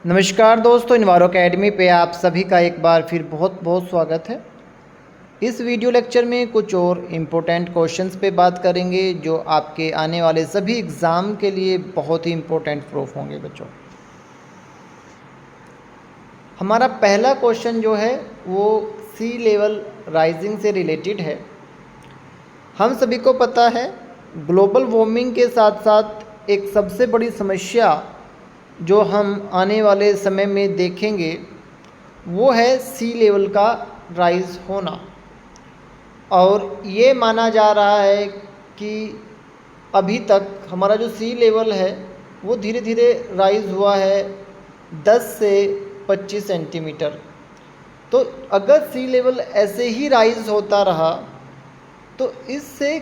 नमस्कार दोस्तों, इन्वायरो अकेडमी पे आप सभी का एक बार फिर बहुत बहुत स्वागत है। इस वीडियो लेक्चर में कुछ और इम्पोर्टेंट क्वेश्चंस पे बात करेंगे जो आपके आने वाले सभी एग्ज़ाम के लिए बहुत ही इम्पोर्टेंट प्रूफ होंगे बच्चों। हमारा पहला क्वेश्चन जो है वो सी लेवल राइजिंग से रिलेटेड है। हम सभी को पता है ग्लोबल वार्मिंग के साथ साथ एक सबसे बड़ी समस्या जो हम आने वाले समय में देखेंगे वो है सी लेवल का राइज होना। और ये माना जा रहा है कि अभी तक हमारा जो सी लेवल है वो धीरे धीरे राइज हुआ है 10 से 25 सेंटीमीटर। तो अगर सी लेवल ऐसे ही राइज होता रहा तो इससे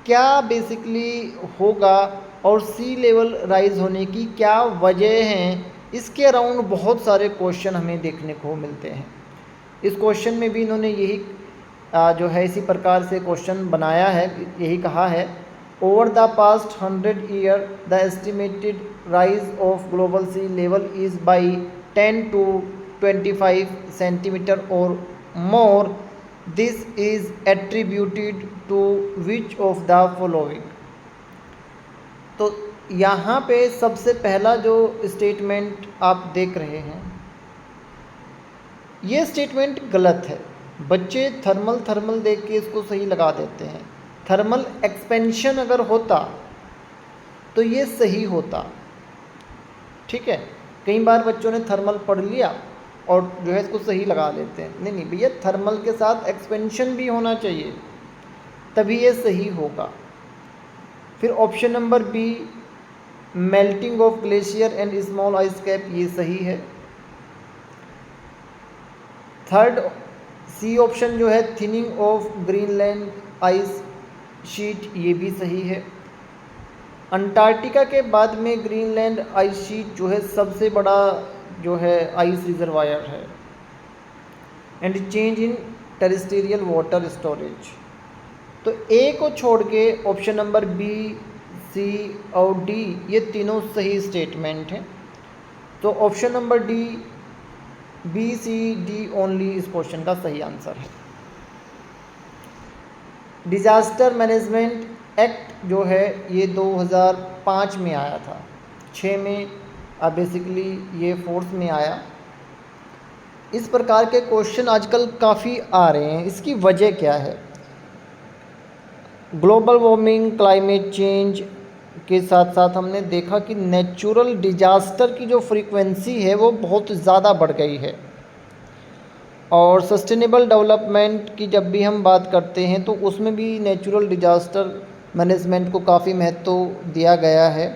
क्या बेसिकली होगा और सी लेवल राइज होने की क्या वजह हैं, इसके अराउंड बहुत सारे क्वेश्चन हमें देखने को मिलते हैं। इस क्वेश्चन में भी इन्होंने यही जो है इसी प्रकार से क्वेश्चन बनाया है, यही कहा है over the past 100 year the estimated rise of global sea level is by 10 to 25 centimetre or more. This is attributed to which of the following. तो यहाँ पे सबसे पहला जो स्टेटमेंट आप देख रहे हैं ये स्टेटमेंट गलत है। बच्चे थर्मल देख के इसको सही लगा देते हैं। थर्मल एक्सपेंशन अगर होता तो ये सही होता, ठीक है। कई बार बच्चों ने थर्मल पढ़ लिया और जो है इसको सही लगा लेते हैं। नहीं भैया, थर्मल के साथ एक्सपेंशन भी होना चाहिए तभी ये सही होगा। फिर option number B melting of glacier and small ice cap, ये सही है। थर्ड सी ऑप्शन जो है thinning of Greenland ice sheet, ये भी सही है। अंटार्कटिका के बाद में ग्रीनलैंड आइस शीट जो है सबसे बड़ा जो है आइस रिजर्वायर है। And change in terrestrial water storage. तो ए को छोड़ के ऑप्शन नंबर बी, सी और डी ये तीनों सही स्टेटमेंट हैं। तो ऑप्शन नंबर डी, बी, सी, डी ओनली इस क्वेश्चन का सही आंसर है। डिजास्टर मैनेजमेंट एक्ट जो है ये 2005 में आया था, 6 में बेसिकली ये फोर्स में आया। इस प्रकार के क्वेश्चन आजकल काफ़ी आ रहे हैं। इसकी वजह क्या है? ग्लोबल वार्मिंग, क्लाइमेट चेंज के साथ साथ हमने देखा कि नेचुरल डिजास्टर की जो फ्रीक्वेंसी है वो बहुत ज़्यादा बढ़ गई है। और सस्टेनेबल डेवलपमेंट की जब भी हम बात करते हैं तो उसमें भी नेचुरल डिजास्टर मैनेजमेंट को काफ़ी महत्व दिया गया है।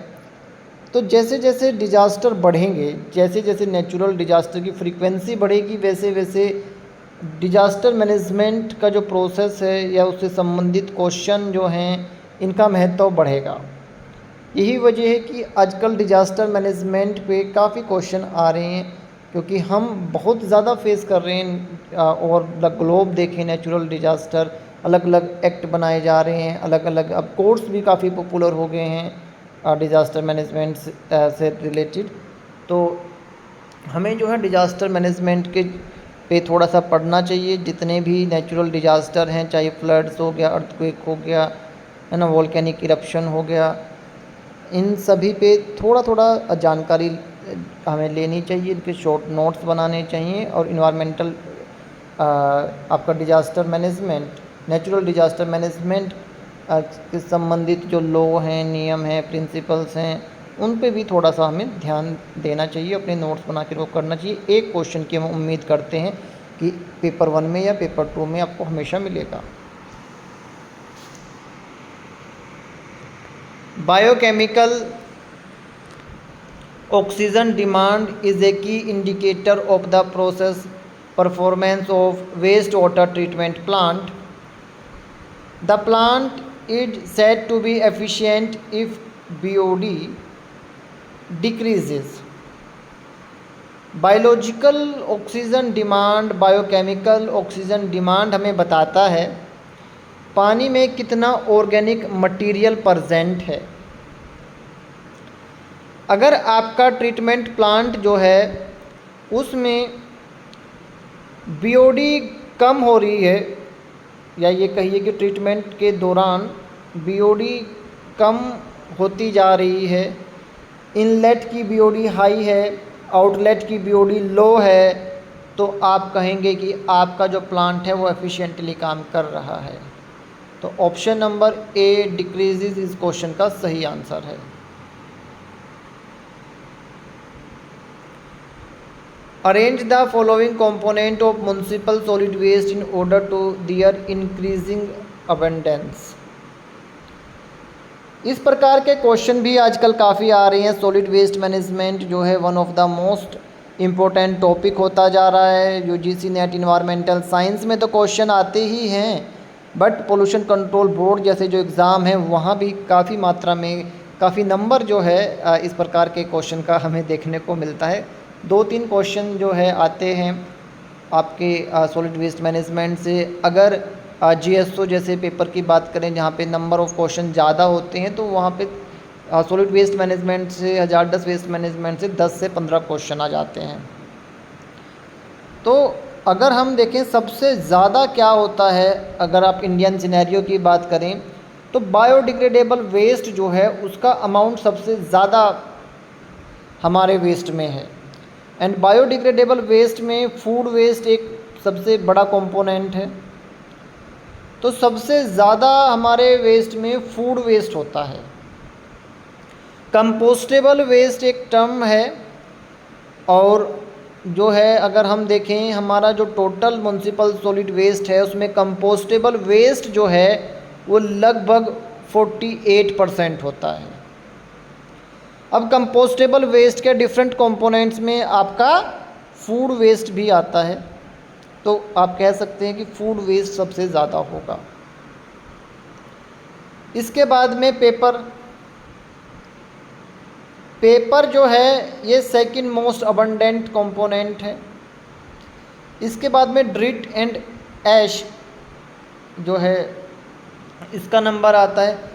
तो जैसे जैसे डिजास्टर बढ़ेंगे, जैसे जैसे नेचुरल डिजास्टर की फ्रीक्वेंसी बढ़ेगी, वैसे वैसे डिजास्टर मैनेजमेंट का जो प्रोसेस है या उससे संबंधित क्वेश्चन जो हैं इनका महत्व बढ़ेगा। यही वजह है कि आजकल डिजास्टर मैनेजमेंट पे काफ़ी क्वेश्चन आ रहे हैं, क्योंकि हम बहुत ज़्यादा फेस कर रहे हैं। और द ग्लोब देखें, नेचुरल डिजास्टर, अलग अलग एक्ट बनाए जा रहे हैं, अलग अलग अब कोर्स भी काफ़ी पॉपुलर हो गए हैं डिजास्टर मैनेजमेंट से रिलेटेड। तो हमें जो है डिजास्टर मैनेजमेंट के पे थोड़ा सा पढ़ना चाहिए। जितने भी नेचुरल डिजास्टर हैं, चाहे फ्लड्स हो गया, अर्थक्वेक हो गया, है ना, वोल्केनिक इरप्शन हो गया, इन सभी पे थोड़ा थोड़ा जानकारी हमें लेनी चाहिए। इनके शॉर्ट नोट्स बनाने चाहिए। और इन्वायरमेंटल आपका disaster management, natural disaster management के संबंधित जो लॉ हैं, नियम हैं, प्रिंसिपल्स हैं, उन पे भी थोड़ा सा हमें ध्यान देना चाहिए, अपने नोट्स बना के वो करना चाहिए। एक क्वेश्चन की हम उम्मीद करते हैं कि पेपर 1 में या पेपर 2 में आपको हमेशा मिलेगा। Biochemical oxygen demand is a key indicator of the process performance of waste water treatment plant. The plant is said to be efficient if BOD decreases। Biological oxygen demand, biochemical oxygen demand हमें बताता है पानी में कितना organic material present है। अगर आपका treatment plant जो है उसमें बीओडी कम हो रही है, या ये कहिए कि ट्रीटमेंट के दौरान बीओडी कम होती जा रही है, इनलेट की बीओडी हाई है, आउटलेट की बीओडी लो है, तो आप कहेंगे कि आपका जो प्लांट है वो एफिशिएंटली काम कर रहा है। तो ऑप्शन नंबर ए डिक्रीजेज इस क्वेश्चन का सही आंसर है। Arrange the following component of municipal solid waste in order to their increasing abundance. इस प्रकार के क्वेश्चन भी आजकल काफ़ी आ रहे हैं। सॉलिड वेस्ट मैनेजमेंट जो है one of the most important topic होता जा रहा है। यूजीसी नेट इन्वायरमेंटल साइंस में तो क्वेश्चन आते ही हैं, बट पोल्यूशन कंट्रोल बोर्ड जैसे जो एग्ज़ाम है वहाँ भी काफ़ी मात्रा में काफ़ी नंबर जो है इस प्रकार के क्वेश्चन का हमें देखने को मिलता है। 2-3 क्वेश्चन जो है आते हैं आपके सॉलिड वेस्ट मैनेजमेंट से। अगर जीएसओ जैसे पेपर की बात करें जहाँ पे नंबर ऑफ़ क्वेश्चन ज़्यादा होते हैं, तो वहाँ पे सॉलिड वेस्ट मैनेजमेंट से हजारडस वेस्ट मैनेजमेंट से 10 से 15 क्वेश्चन आ जाते हैं। तो अगर हम देखें सबसे ज़्यादा क्या होता है, अगर आप इंडियन सिनेरियो की बात करें तो बायोडिग्रेडेबल वेस्ट जो है उसका अमाउंट सबसे ज़्यादा हमारे वेस्ट में है। एंड बायोडिग्रेडेबल वेस्ट में फूड वेस्ट एक सबसे बड़ा कंपोनेंट है। तो सबसे ज़्यादा हमारे वेस्ट में फूड वेस्ट होता है। कंपोस्टेबल वेस्ट एक टर्म है, और जो है अगर हम देखें हमारा जो टोटल म्युनिसिपल सॉलिड वेस्ट है उसमें कंपोस्टेबल वेस्ट जो है वो लगभग 48% होता है। अब कंपोस्टेबल वेस्ट के डिफरेंट कंपोनेंट्स में आपका फूड वेस्ट भी आता है, तो आप कह सकते हैं कि फूड वेस्ट सबसे ज़्यादा होगा। इसके बाद में पेपर जो है ये सेकंड मोस्ट अबंडेंट कंपोनेंट है। इसके बाद में ड्रिट एंड ऐश जो है इसका नंबर आता है।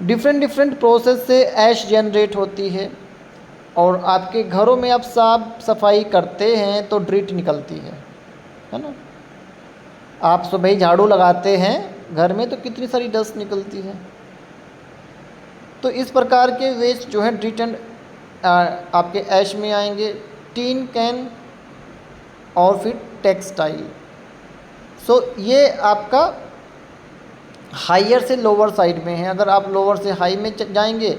डिफरेंट प्रोसेस से ऐश जनरेट होती है, और आपके घरों में आप साफ सफाई करते हैं तो ड्रिट निकलती है ना। आप सुबह ही झाड़ू लगाते हैं घर में तो कितनी सारी डस्ट निकलती है। तो इस प्रकार के वेस्ट जो है ड्रिट एंड आपके ऐश में आएंगे। टीन कैन और फिर टेक्सटाइल। सो ये आपका हायर से लोअर साइड में है। अगर आप लोअर से हाई में जाएंगे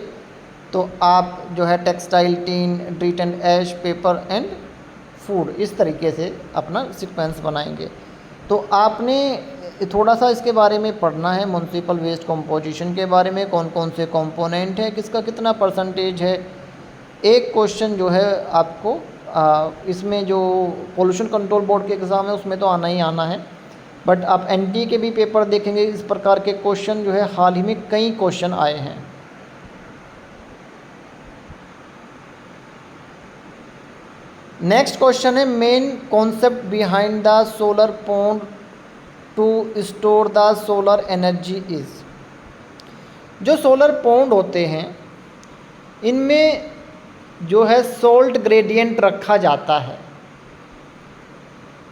तो आप जो है textile, tin, dirt and ash, paper and food, इस तरीके से अपना सीक्वेंस बनाएंगे। तो आपने थोड़ा सा इसके बारे में पढ़ना है, म्युनिसिपल वेस्ट कंपोजिशन के बारे में, कौन कौन से कंपोनेंट है, किसका कितना परसेंटेज है। एक क्वेश्चन जो है आपको इसमें जो पोल्यूशन कंट्रोल बोर्ड के एग्ज़ाम है उसमें तो आना ही आना है, बट आप एनटी के भी पेपर देखेंगे इस प्रकार के क्वेश्चन जो है हाल ही में कई क्वेश्चन आए हैं। नेक्स्ट क्वेश्चन है main concept behind the solar pond to store the solar energy is. जो सोलर पॉन्ड होते हैं इनमें जो है सोल्ट ग्रेडियंट रखा जाता है।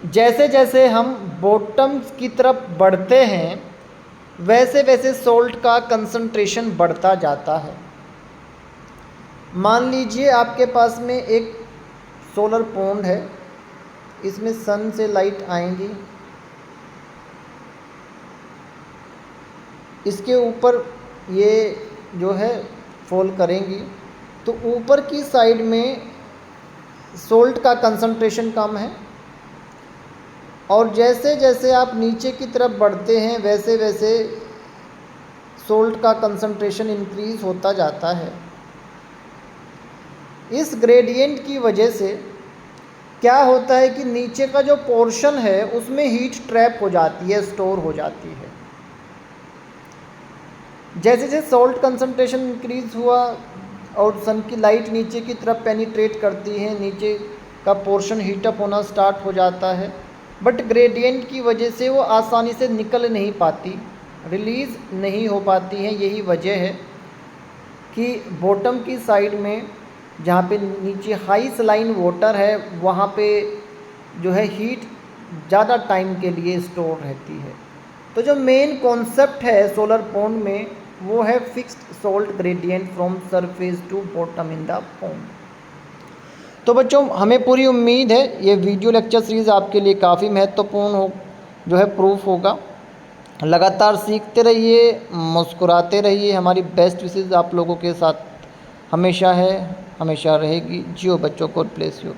जैसे जैसे हम बॉटम की तरफ बढ़ते हैं वैसे वैसे सोल्ट का कंसंट्रेशन बढ़ता जाता है। मान लीजिए आपके पास में एक सोलर पॉन्ड है, इसमें सन से लाइट आएंगी, इसके ऊपर ये जो है फॉल करेंगी, तो ऊपर की साइड में सोल्ट का कंसंट्रेशन कम है, और जैसे जैसे आप नीचे की तरफ बढ़ते हैं वैसे वैसे सोल्ट का कंसंट्रेशन इंक्रीज़ होता जाता है। इस ग्रेडियंट की वजह से क्या होता है कि नीचे का जो पोर्शन है उसमें हीट ट्रैप हो जाती है, स्टोर हो जाती है। जैसे जैसे सॉल्ट कंसंट्रेशन इंक्रीज़ हुआ और सन की लाइट नीचे की तरफ पेनिट्रेट करती है, नीचे का पोर्शन हीटअप होना स्टार्ट हो जाता है, बट ग्रेडियंट की वजह से वो आसानी से निकल नहीं पाती, रिलीज़ नहीं हो पाती है। यही वजह है कि बॉटम की साइड में जहाँ पे नीचे हाई सलाइन वाटर है वहाँ पे जो है हीट ज़्यादा टाइम के लिए स्टोर रहती है। तो जो मेन कॉन्सेप्ट है सोलर पॉन्ड में वो है fixed salt gradient from surface to bottom in the pond. तो बच्चों हमें पूरी उम्मीद है ये वीडियो लेक्चर सीरीज़ आपके लिए काफ़ी महत्वपूर्ण हो जो है प्रूफ होगा। लगातार सीखते रहिए, मुस्कुराते रहिए। हमारी बेस्ट विशेज़ आप लोगों के साथ हमेशा है, हमेशा रहेगी। जियो बच्चों, गॉड ब्लेस यू।